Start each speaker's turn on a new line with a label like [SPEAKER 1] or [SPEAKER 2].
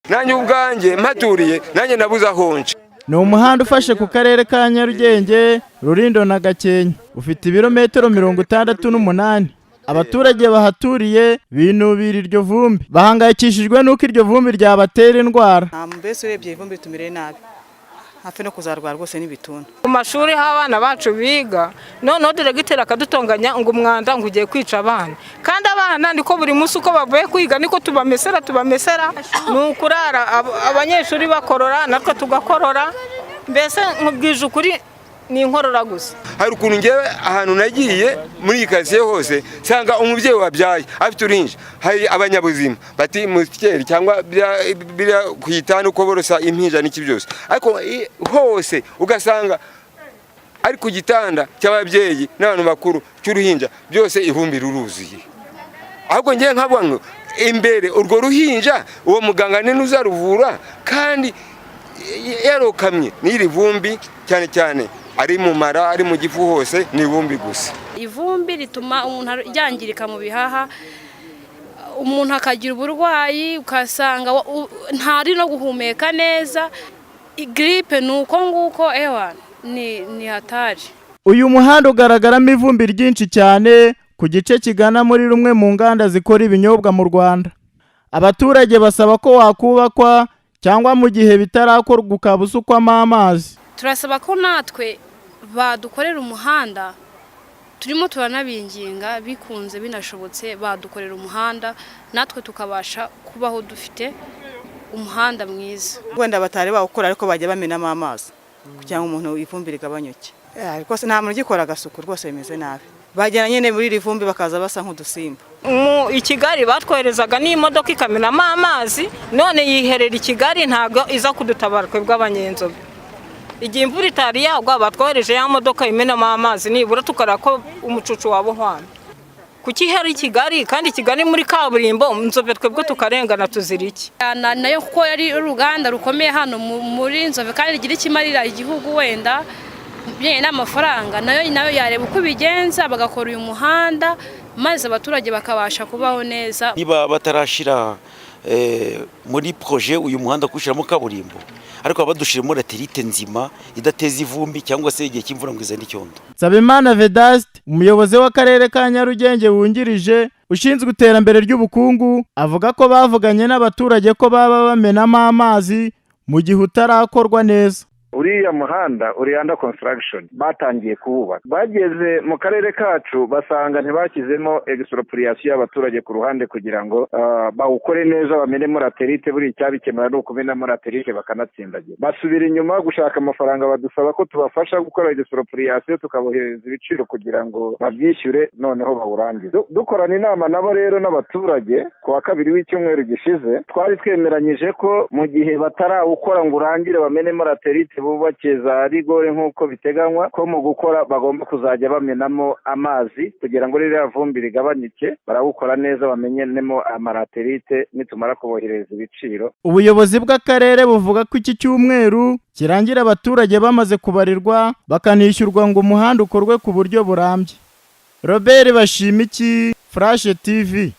[SPEAKER 1] nanjye ubwanjye mpaturiye nanjye nabuze ahonje.
[SPEAKER 2] Ni umuhanda ufashe ku karere ka Nyarugenge, Rulindo na Gakenke, ufite ibirometero 68. Abaturage bahaturiye binubira iryo vumbi, bahangayikishijwe nuko iryo vumbi ryabatera indwara.
[SPEAKER 3] Mbese urebye ivumbi tumire nabi, hafi no kuzarwara rwose n'ibituntu.
[SPEAKER 4] Ku mashuri abana bacu biga none diregiteri akadutonganya ngo umwanda ngo ugiye kwica abana, kandi abana niko buri munsi uko bavuye kwiga niko tubamesera nukurara abanyeshuri bakorora natwe tugakorora, mbese nkubwije ukuri ni inkorora gusa.
[SPEAKER 1] Hari ukuntu ngewe ahantu nagiye muri kasiye hose sanga umubyeyi wabyaye afite urinje, hari abanyabuzima bati mutikeri cyangwa bira kwitana uko borosa impinja n'iki byose, ariko hose ugasanga ari ku gitanda cy'ababyeyi n'abantu bakuru cy'uruhinja byose ivumbi ruruzuye. Ahubwo ngiye nkabwa ngo imbere urwo ruhinja uwo muganga ni uzaruvura kandi yarokamye n'iri vumbi cyane cyane ari mu mara ari mu gifu hose ni ivumbi gusa.
[SPEAKER 5] Ivumbi rituma umuntu yangirika mu bihaha, umuntu akagira uburwayi ukasanga ntari no guhumeka neza, gripe nuko nguko ni hatari.
[SPEAKER 2] Uyu muhanda ugaragaramo ivumbi ryinshi cyane ku gice kigana muri rumwe mu nganda zikora ibinyobwa mu Rwanda. Abaturage basaba ko wakubakwa cyangwa mu gihe bitarakorwa ukabusukwamo amazi.
[SPEAKER 5] Turasaba ko natwe badukorera umuhanda, turimo turanabinginga bikunze binashobotse badukorera umuhanda natwe tukabasha kubaho dufite umuhanda mwiza.
[SPEAKER 3] Wenda batari bawukora ariko bajya bamenamo amazi kugira ngo umuntu ifumbire igabanyuke. Ariko nta muntu ugikora agasuku rwose bimeze nabi. Bajyana nyene muri iri vumbi bakaza basa nk'udusimba.
[SPEAKER 4] I Kigali batwoherezaga n'imodoka ikamenamo amazi, none yiherera i Kigali ntago iza kudutabara twebwe abanyenzobe. Igihe imvura itari yagwa batwohereje ya modoka imenamo amazi nibura tukara ko umucucu wabo hwana. Kuki hari Kigali kandi Kigali muri kaburimbo Nzove twebwe tukarengana tuzira iki?
[SPEAKER 5] Nayo kuko yari uruganda rukomeye hano muri Nzove kandi rigira ikimarira igihugu wenda byenye n'amafaranga, nayo yareba uko bigenza bagakora uyu muhanda maze abaturage bakabasha kubaho neza.
[SPEAKER 6] Niba batarashira muri projet uyu muhanda kushiramo kaburimbo, ariko abadushiremo laterite nzima idateza ivumbi cyangwa se igihe cy'imvura ngo izane icyondo.
[SPEAKER 2] Nsabimana Vedaste, umuyobozi w'akarere ka Nyarugenge wungirije ushinzwe iterambere ry'ubukungu, avuga ko bavuganye n'abaturage ko baba bamenamo amazi mu gihe utarakorwa neza.
[SPEAKER 7] Uriya muhanda uri under construction, batangiye kuwubaka. Bageze mu karere kacu basanga ntibakizemo expropriation y'abaturage ku ruhande kugira ngo bawukore neza bamenemo laterite, buri cyabikemura no kumenamo laterite bakanatsindagira. Basubira inyuma gushaka amafaranga badusaba ko tubafasha gukora expropriation tukabohereza ibiciro kugira ngo babyishyure noneho bawurangize. Dukorana inama nabo rero n'abaturage ku wa kabiri w'icyumweru gishize, twari twemeranyije ko mu gihe batarawukora ngo urangire bamenemo laterite bubake za rigore nk'uko biteganywa ko mu gukora bagomba kuzajya bamenamo amazi kugira ngo ririya vumbi rigabanyuke, barawukora neza bamenyenemo amalaterite nitumara kubohereza ibiciro.
[SPEAKER 2] Ubuyobozi bw'akarere buvuga ko iki cyumweru kirangira abaturage bamaze kubarirwa bakanishyurwa ngo umuhanda ukorwe ku buryo burambye. Robert Bashimiki, Flash TV.